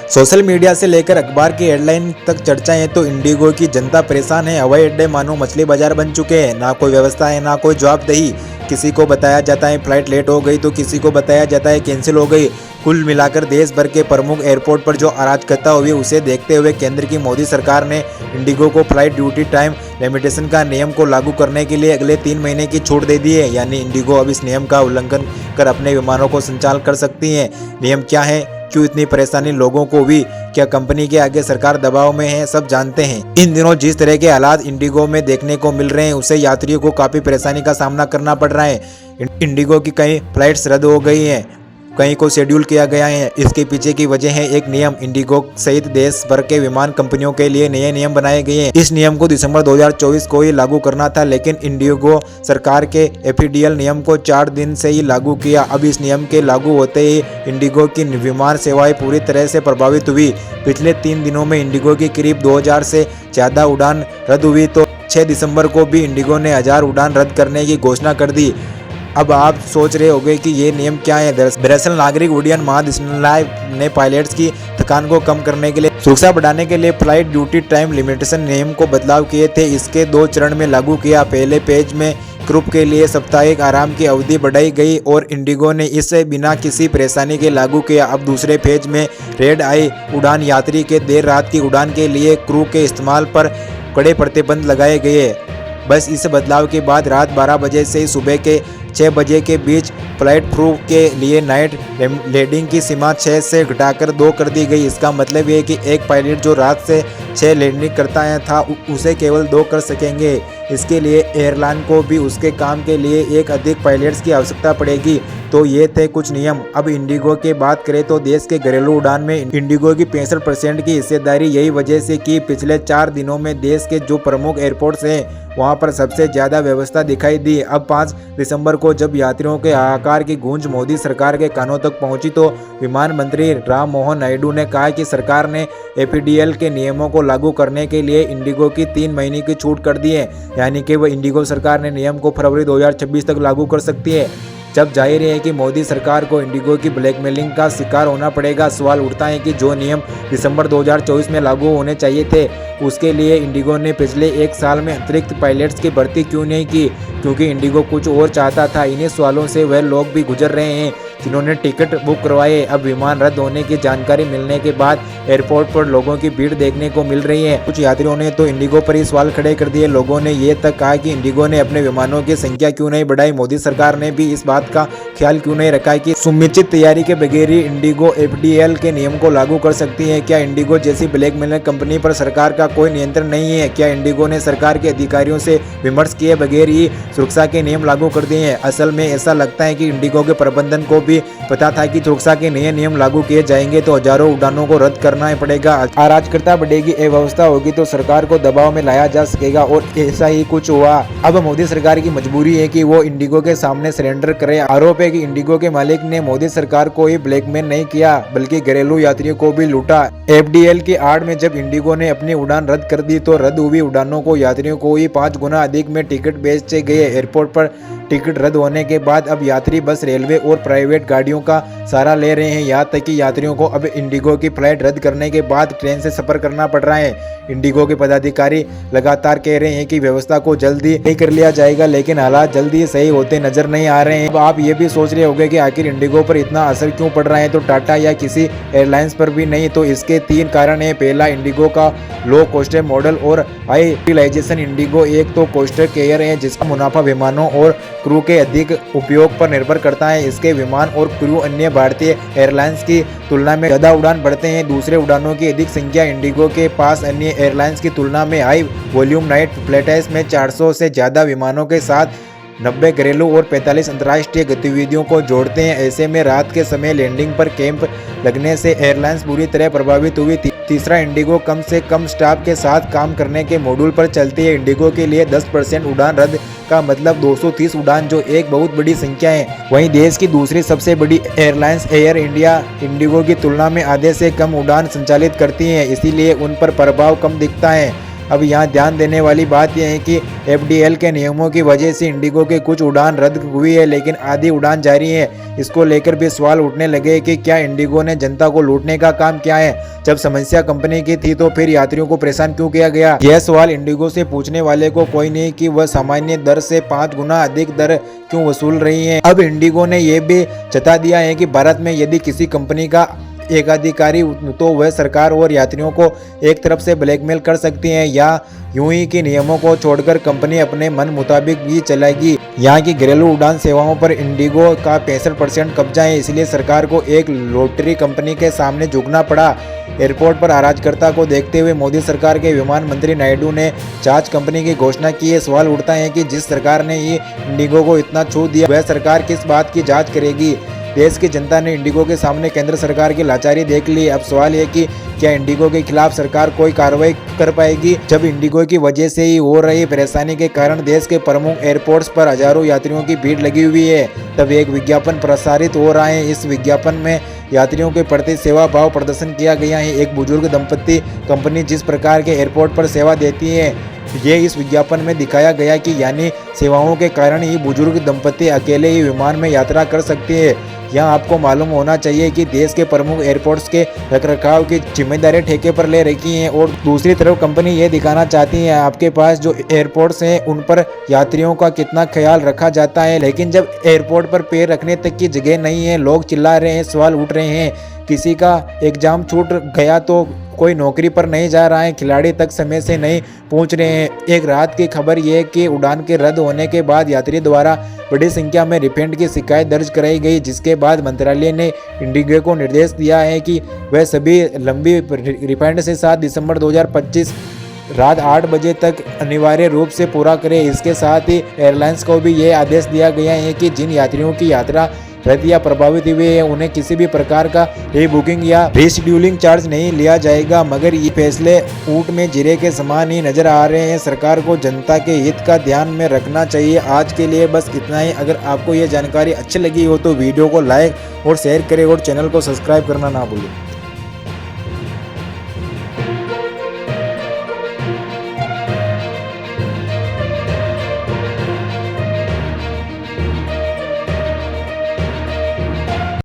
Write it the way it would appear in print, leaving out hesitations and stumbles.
Social media से लेकर अखबार की हेडलाइन तक चर्चाएं तो इंडिगो की जनता परेशान है। हवाई अड्डे मानो मछली बाजार बन चुके हैं, ना कोई व्यवस्था है ना कोई जवाबदेही। किसी को बताया जाता है फ्लाइट लेट हो गई तो किसी को बताया जाता है कैंसिल हो गई। कुल मिलाकर देश भर के प्रमुख एयरपोर्ट पर जो अराजकता हुई उसे देखते हुए केंद्र की मोदी सरकार ने इंडिगो को फ्लाइट ड्यूटी टाइम लिमिटेशन का नियम को लागू करने के लिए अगले 3 महीने की छूट दे दी है। यानी इंडिगो अब इस नियम का उल्लंघन कर अपने विमानों को संचालन कर सकती है। नियम क्या है, क्यों इतनी परेशानी लोगों को हुई, क्या कंपनी के आगे सरकार दबाव में है, सब जानते हैं। इन दिनों जिस तरह के हालात इंडिगो में देखने को मिल रहे हैं उससे यात्रियों को काफी परेशानी का सामना करना पड़ रहा है। इंडिगो की कई फ्लाइट्स रद्द हो गई हैं, कहीं को शेड्यूल किया गया है। इसके पीछे की वजह है एक नियम। इंडिगो सहित देश भर के विमान कंपनियों के लिए नए नियम बनाए गए हैं। इस नियम को दिसंबर 2024 को ही लागू करना था, लेकिन इंडिगो सरकार के एफडीएल नियम को 4 दिन से ही लागू किया। अब इस नियम के लागू होते ही इंडिगो की विमान सेवाएं पूरी तरह से प्रभावित हुई। पिछले 3 दिनों में इंडिगो की करीब 2000 से ज्यादा उड़ान रद्द हुई, तो 6 दिसंबर को भी इंडिगो ने 1000 उड़ान रद्द करने की घोषणा कर दी। अब आप सोच रहे होंगे कि ये नियम क्या है। दरअसल नागरिक उड्डयन महानिदेशालय ने पायलट्स की थकान को कम करने के लिए सुरक्षा बढ़ाने के लिए फ्लाइट ड्यूटी टाइम लिमिटेशन नियम को बदलाव किए थे। इसके 2 चरण में लागू किया। पहले पेज में क्रू के लिए साप्ताहिक आराम की अवधि बढ़ाई गई और इंडिगो ने इसे बिना किसी परेशानी के लागू किया। अब दूसरे पेज में रेड आई उड़ान यात्री के देर रात की उड़ान के लिए क्रू के इस्तेमाल पर कड़े प्रतिबंध लगाए गए। बस इस बदलाव के बाद रात 12 बजे से सुबह के 6 बजे के बीच फ्लाइट क्रू के लिए नाइट लैंडिंग की सीमा 6 से घटाकर 2 कर दी गई। इसका मतलब ये है कि एक पायलट जो रात से 6 लैंडिंग करता था उसे केवल 2 कर सकेंगे। इसके लिए एयरलाइन को भी उसके काम के लिए एक अधिक पायलट्स की आवश्यकता पड़ेगी। तो ये थे कुछ नियम। अब इंडिगो की बात करें तो देश के घरेलू उड़ान में इंडिगो की 65% की हिस्सेदारी यही वजह से कि पिछले 4 दिनों में देश के जो प्रमुख एयरपोर्ट्स हैं वहां पर सबसे ज्यादा व्यवस्था दिखाई दी। अब 5 दिसंबर को जब यात्रियों के हाहाकार की गूंज मोदी सरकार के कानों तक पहुंची तो विमान मंत्री राम मोहन नायडू ने कहा कि सरकार ने एफडीएल के नियमों को लागू करने के लिए इंडिगो की 3 महीने की छूट कर दी है। यानी कि वह इंडिगो सरकार ने नियम को फरवरी 2026 तक लागू कर सकती है। जब जाहिर है कि मोदी सरकार को इंडिगो की ब्लैकमेलिंग का शिकार होना पड़ेगा। सवाल उठता है कि जो नियम दिसंबर 2024 में लागू होने चाहिए थे उसके लिए इंडिगो ने पिछले 1 साल में अतिरिक्त पायलट्स की भर्ती क्यों नहीं की, क्योंकि इंडिगो कुछ और चाहता था। इन्हीं सवालों से वह लोग भी गुजर रहे हैं जिन्होंने टिकट बुक करवाए। अब विमान रद्द होने की जानकारी मिलने के बाद एयरपोर्ट पर लोगों की भीड़ देखने को मिल रही है। कुछ यात्रियों ने तो इंडिगो पर ही सवाल खड़े कर दिए। लोगों ने ये तक कहा कि इंडिगो ने अपने विमानों की संख्या क्यों नहीं बढ़ाई, मोदी सरकार ने भी इस बात का ख्याल क्यों नहीं रखा कि समुचित तैयारी के बगैर ही इंडिगो एफडीएल के नियम को लागू कर सकती है। क्या इंडिगो जैसी ब्लैकमेलर कंपनी पर सरकार का कोई नियंत्रण नहीं है? क्या इंडिगो ने सरकार के अधिकारियों से विमर्श किए बगैर ही सुरक्षा के नियम लागू कर दिए हैं? असल में ऐसा लगता है कि इंडिगो के प्रबंधन को भी पता था कि सुरक्षा के नए नियम लागू किए जाएंगे तो हजारों उड़ानों को रद्द करना ही पड़ेगा। अराजकता बढ़ेगी, अव्यवस्था होगी तो सरकार को दबाव में लाया जा सकेगा और ऐसा ही कुछ हुआ। अब मोदी सरकार की मजबूरी है कि वो इंडिगो के सामने सरेंडर करे। आरोप है कि इंडिगो के मालिक ने मोदी सरकार को ही ब्लैकमेल नहीं किया बल्कि घरेलू यात्रियों को भी लूटा। एफडीएल की आड़ में जब इंडिगो ने अपनी उड़ान रद्द कर दी तो रद्द हुई उड़ानों को यात्रियों को ही 5 गुना अधिक में टिकट बेचे गए। एयरपोर्ट पर टिकट रद्द होने के बाद अब यात्री बस, रेलवे और प्राइवेट गाड़ियों का सहारा ले रहे हैं। यहाँ तक कि यात्रियों को अब इंडिगो की फ्लाइट रद्द करने के बाद ट्रेन से सफर करना पड़ रहा है। इंडिगो के पदाधिकारी लगातार कह रहे हैं कि व्यवस्था को जल्दी नहीं कर लिया जाएगा, लेकिन हालात जल्दी सही होते नजर नहीं आ रहे हैं। अब आप ये भी सोच रहे होंगे कि आखिर इंडिगो पर इतना असर क्यों पड़ रहा है, तो टाटा या किसी एयरलाइंस पर भी नहीं। तो इसके 3 कारण है। पहला, इंडिगो का लो कॉस्ट मॉडल और हाई यूटिलाइजेशन। इंडिगो एक तो कोस्टर कैरियर है जिसका मुनाफा विमानों और क्रू के अधिक उपयोग पर निर्भर करता है। इसके विमान और क्रू अन्य भारतीय एयरलाइंस की तुलना में ज्यादा उड़ान भरते हैं। दूसरे, उड़ानों की अधिक संख्या। इंडिगो के पास अन्य एयरलाइंस की तुलना में हाई वॉल्यूम नाइट फ्लाइट्स में 400 से ज्यादा विमानों के साथ 90 घरेलू और 45 अंतर्राष्ट्रीय गतिविधियों को जोड़ते हैं। ऐसे में रात के समय लैंडिंग पर कैंप लगने से एयरलाइंस बुरी तरह प्रभावित हुई। तीसरा, इंडिगो कम से कम स्टाफ के साथ काम करने के मॉड्यूल पर चलती है। इंडिगो के लिए 10% उड़ान रद्द का मतलब 230 उड़ान, जो एक बहुत बड़ी संख्या है। वहीं देश की दूसरी सबसे बड़ी एयरलाइंस एयर इंडिया इंडिगो की तुलना में आधे से कम उड़ान संचालित करती है, इसीलिए उन पर प्रभाव कम दिखता है। अब यहाँ ध्यान देने वाली बात यह है कि FDL के नियमों की वजह से इंडिगो के कुछ उड़ान रद्द हुई है, लेकिन आधी उड़ान जारी है। इसको लेकर भी सवाल उठने लगे कि क्या इंडिगो ने जनता को लूटने का काम किया है। जब समस्या कंपनी की थी तो फिर यात्रियों को परेशान क्यों किया गया। यह सवाल इंडिगो से पूछने वाले को कोई नहीं कि वह सामान्य दर से 5 गुना अधिक दर क्यों वसूल रही है। अब इंडिगो ने यह भी जता दिया है कि भारत में यदि किसी कंपनी का एकाधिकारी तो वह सरकार और यात्रियों को एक तरफ से ब्लैकमेल कर सकती है, या यूं ही कि नियमों को छोड़कर कंपनी अपने मन मुताबिक भी चलाएगी। यहाँ की घरेलू उड़ान सेवाओं पर इंडिगो का 65% कब्जा है, इसलिए सरकार को एक लॉटरी कंपनी के सामने झुकना पड़ा। एयरपोर्ट पर अराजकता को देखते हुए मोदी सरकार के विमान मंत्री नायडू ने जांच कंपनी की घोषणा की है। सवाल उठता है कि जिस सरकार ने ये इंडिगो को इतना छूट दिया, वह सरकार किस बात की जांच करेगी। देश की जनता ने इंडिगो के सामने केंद्र सरकार की लाचारी देख ली। अब सवाल है कि क्या इंडिगो के खिलाफ सरकार कोई कार्रवाई कर पाएगी। जब इंडिगो की वजह से ही हो रही परेशानी के कारण देश के प्रमुख एयरपोर्ट्स पर हजारों यात्रियों की भीड़ लगी हुई है, तब एक विज्ञापन प्रसारित हो रहा है। इस विज्ञापन में यात्रियों के प्रति सेवा भाव प्रदर्शन किया गया है। एक बुजुर्ग दंपत्ति कंपनी जिस प्रकार के एयरपोर्ट पर सेवा देती है, ये इस विज्ञापन में दिखाया गया कि यानी सेवाओं के कारण ही बुजुर्ग दंपत्ति अकेले ही विमान में यात्रा कर सकती है। यहाँ आपको मालूम होना चाहिए कि देश के प्रमुख एयरपोर्ट्स के रखरखाव की जिम्मेदारी ठेके पर ले रखी है, और दूसरी तरफ कंपनी ये दिखाना चाहती है आपके पास जो एयरपोर्ट्स हैं उन पर यात्रियों का कितना ख्याल रखा जाता है। लेकिन जब एयरपोर्ट पर पैर रखने तक की जगह नहीं है, लोग चिल्ला रहे हैं, सवाल उठ रहे हैं। किसी का एग्जाम छूट गया तो कोई नौकरी पर नहीं जा रहा है, खिलाड़ी तक समय से नहीं पहुंच रहे हैं। एक राहत की खबर यह कि उड़ान के रद्द होने के बाद यात्री द्वारा बड़ी संख्या में रिफंड की शिकायत दर्ज कराई गई, जिसके बाद मंत्रालय ने इंडिगो को निर्देश दिया है कि वह सभी लंबी रिफंड से 7 दिसंबर 2025 रात 8 बजे तक अनिवार्य रूप से पूरा करें। इसके साथ ही एयरलाइंस को भी यह आदेश दिया गया है कि जिन यात्रियों की यात्रा रद्द या प्रभावित हुए हैं उन्हें किसी भी प्रकार का रीबुकिंग या रीशेड्यूलिंग चार्ज नहीं लिया जाएगा। मगर ये फैसले ऊंट में जीरे के समान ही नजर आ रहे हैं। सरकार को जनता के हित का ध्यान में रखना चाहिए। आज के लिए बस इतना ही। अगर आपको ये जानकारी अच्छी लगी हो तो वीडियो को लाइक और शेयर करें और चैनल को सब्सक्राइब करना ना भूलें।